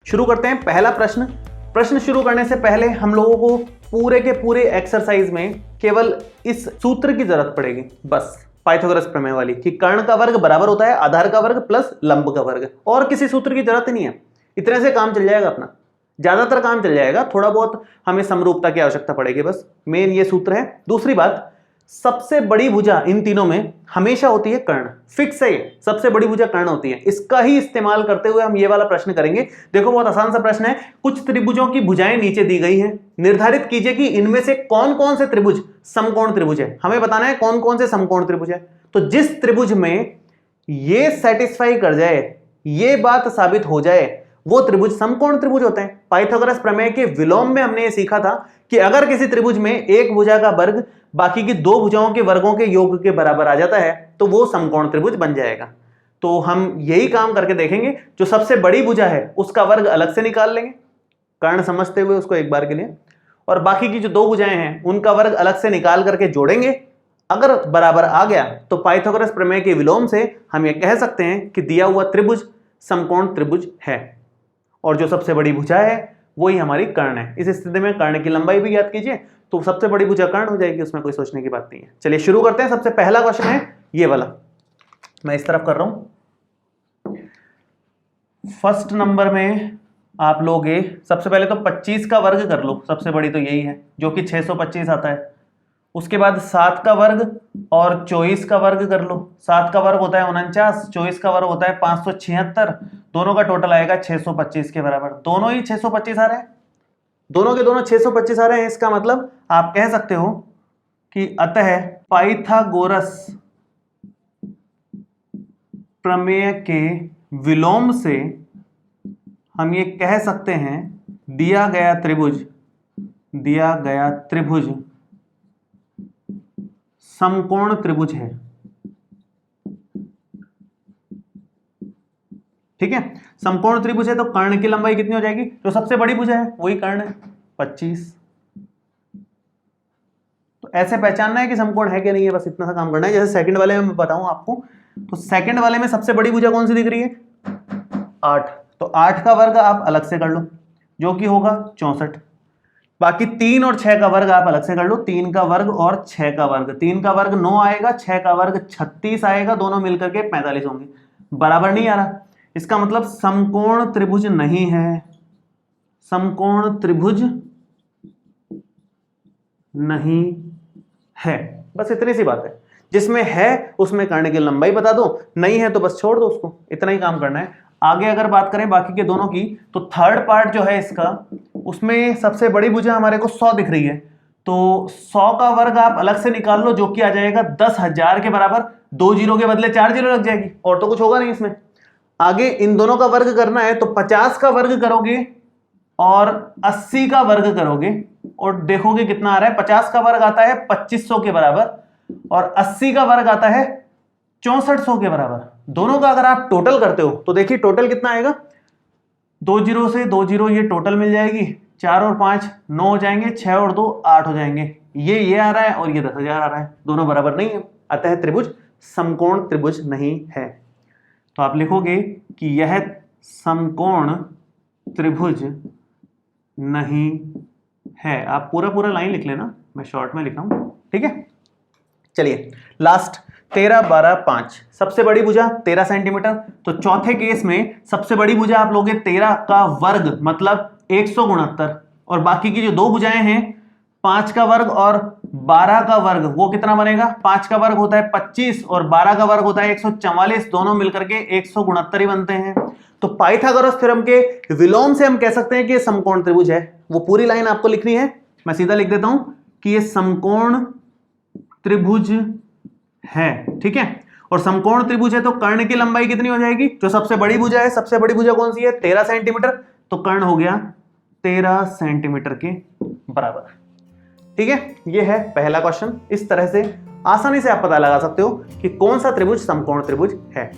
शुरू करते हैं पहला प्रश्न शुरू करने से पहले हम लोगों को पूरे के पूरे एक्सरसाइज में केवल इस सूत्र की जरूरत पड़ेगी, बस पाइथागोरस प्रमेय वाली, कि कर्ण का वर्ग बराबर होता है आधार का वर्ग प्लस लंब का वर्ग। और किसी सूत्र की जरूरत ही नहीं है, इतने से काम चल जाएगा अपना, ज्यादातर काम चल जाएगा, थोड़ा बहुत हमें समरूपता की आवश्यकता पड़ेगी, बस मेन ये सूत्र है। दूसरी बात, सबसे बड़ी भुजा इन तीनों में हमेशा होती है कर्ण, फिक्स है ये, सबसे बड़ी भुजा कर्ण होती है। इसका ही इस्तेमाल करते हुए हम ये वाला प्रश्न करेंगे। देखो बहुत आसान सा प्रश्न है, कुछ त्रिभुजों की भुजाएं नीचे दी गई हैं, निर्धारित कीजिए कि इनमें से कौन कौन से त्रिभुज समकोण त्रिभुज है। हमें बताना है कौन कौन से समकोण त्रिभुज है। तो जिस त्रिभुज में ये सेटिस्फाई कर जाए, ये बात साबित हो जाए, वो त्रिभुज समकोण त्रिभुज होते हैं। पाइथागोरस प्रमेय के विलोम में हमने ये सीखा था कि अगर किसी त्रिभुज में एक भुजा का वर्ग बाकी की दो भुजाओं के वर्गों के योग के बराबर आ जाता है तो वो समकोण त्रिभुज बन जाएगा। तो हम यही काम करके देखेंगे, जो सबसे बड़ी भुजा है उसका वर्ग अलग से निकाल लेंगे कर्ण समझते हुए उसको एक बार के लिए, और बाकी की जो दो भुजाएं हैं उनका वर्ग अलग से निकाल करके जोड़ेंगे। अगर बराबर आ गया तो पाइथागोरस प्रमेय के विलोम से हम ये कह सकते हैं कि दिया हुआ त्रिभुज समकोण त्रिभुज है, और जो सबसे बड़ी भुजा है वही हमारी कर्ण है। इस स्थिति में कर्ण की लंबाई भी याद कीजिए, तो सबसे बड़ी भुजा कर्ण हो जाएगी, उसमें कोई सोचने की बात नहीं है। चलिए शुरू करते हैं। सबसे पहला क्वेश्चन है ये वाला, मैं इस तरफ कर रहा हूं। फर्स्ट नंबर में आप लोग सबसे पहले तो 25 का वर्ग कर लो, सबसे बड़ी तो यही है जो कि 625 आता है। उसके बाद 7 का वर्ग और 24 का वर्ग कर लो। 7 का वर्ग होता है 49, 24 का वर्ग होता है 576, दोनों का टोटल आएगा 625 के बराबर। दोनों ही 625 आ रहे हैं, दोनों के दोनों 625 आ रहे हैं। इसका मतलब आप कह सकते हो कि अतः पाइथागोरस प्रमेय के विलोम से हम ये कह सकते हैं दिया गया त्रिभुज समकोण त्रिभुज है। ठीक है, समकोण त्रिभुज है तो कर्ण की लंबाई कितनी हो जाएगी, जो सबसे बड़ी भुजा है वही कर्ण है 25। तो ऐसे पहचानना है कि समकोण है कि नहीं है, बस इतना सा काम करना है। जैसे सेकंड वाले में मैं बताऊं आपको, तो सेकंड वाले में सबसे बड़ी भुजा कौन सी दिख रही है, 8। तो 8 का वर्ग आप अलग से कर लो जो कि होगा 64। बाकी 3 और 6 का वर्ग आप अलग से कर लो, 3 का वर्ग और 6 का वर्ग। 3 का वर्ग 9 आएगा, 6 का वर्ग 36 आएगा, दोनों मिलकर के 45 होंगे। बराबर नहीं आ रहा, इसका मतलब समकोण त्रिभुज नहीं है, समकोण त्रिभुज नहीं है। बस इतनी सी बात है, जिसमें है उसमें कर्ण की लंबाई बता दो, नहीं है तो बस छोड़ दो उसको, इतना ही काम करना है। आगे अगर बात करें बाकी के दोनों की, तो थर्ड पार्ट जो है इसका, उसमें सबसे बड़ी भुजा हमारे को 100 दिख रही है, तो 100 का वर्ग आप अलग से निकाल लो जो कि आ जाएगा 10,000 के बराबर। 2 जीरो के बदले 4 जीरो लग जाएगी, और तो कुछ होगा नहीं इसमें। आगे इन दोनों का वर्ग करना है तो 50 का वर्ग करोगे और 80 का वर्ग करोगे और देखोगे कितना आ रहा है। 50 का वर्ग आता है 2500 के बराबर और 80 का वर्ग आता है 6400 के बराबर। दोनों का अगर आप टोटल करते हो तो देखिए टोटल कितना आएगा, 2 जीरो से 2 जीरो ये टोटल मिल जाएगी, 4 और 5 9 हो जाएंगे, 6 और 2 8 हो जाएंगे। ये आ रहा है और ये 10,000 आ रहा है, दोनों बराबर नहीं है, अतः त्रिभुज समकोण त्रिभुज नहीं है। तो आप लिखोगे कि यह समकोण त्रिभुज नहीं है। आप पूरा लाइन लिख लेना, मैं शॉर्ट में लिखा हूं, ठीक है। चलिए लास्ट 13 12 5, सबसे बड़ी भुजा 13 सेंटीमीटर। तो चौथे केस में सबसे बड़ी भुजा आप लोगे 13 का वर्ग मतलब 169, और बाकी की जो दो भुजाएं हैं 5 का वर्ग और 12 का वर्ग, वो कितना बनेगा, 5 का वर्ग होता है 25 और 12 का वर्ग होता है 144, दोनों मिलकर के 169 ही बनते हैं। तो पाइथागोरस थ्योरम के विलोम से हम कह सकते हैं कि ये समकोण त्रिभुज है। वो पूरी लाइन आपको लिखनी है, मैं सीधा लिख देता हूं कि ये समकोण त्रिभुज है, ठीक है। और समकोण त्रिभुज है तो कर्ण की लंबाई कितनी हो जाएगी, जो सबसे बड़ी भुजा है, सबसे बड़ी भुजा कौन सी है, 13 सेंटीमीटर, तो कर्ण हो गया 13 सेंटीमीटर के बराबर, ठीक है। ये है पहला क्वेश्चन। इस तरह से आसानी से आप पता लगा सकते हो कि कौन सा त्रिभुज समकोण त्रिभुज है।